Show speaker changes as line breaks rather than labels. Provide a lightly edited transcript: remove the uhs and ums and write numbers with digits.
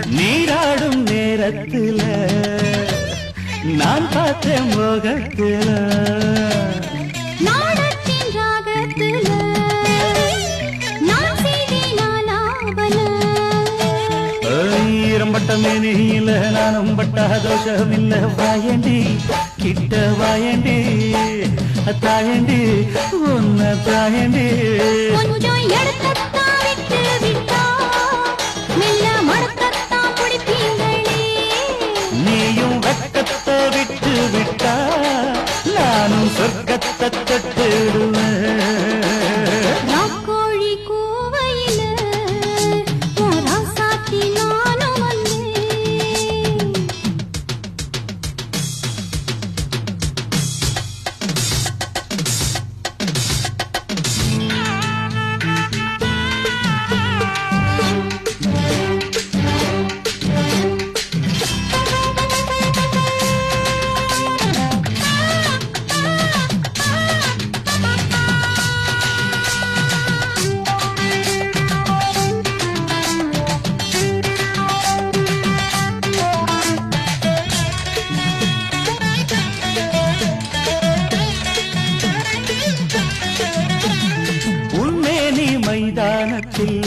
நீராடும் நேரத்துல நான் பார்த்தேன் முகத்துல
நாடத்தின் ராகத்துல நான் செய்தேனாலாவல
ஈரம்பட்ட மேனியில நானும் பட்ட தோஷமில்ல வாயண்டி கிட்ட வாயண்டி தாயண்டி உன்ன தாயண்டி
கொஞ்சம் இடத்தத்தான் விட்டு விட்டா மெல்ல மடத்தத்தான் பிடிப்பீங்களே
நீயும் வெக்கத்தை விட்டு விட்டா நானும் சொர்க்கத்தை தொட்டுடுவேன்
ராக்கோழி கூவையில ராசாத்தி நானும் வந்தேன்
மைதானத்தில்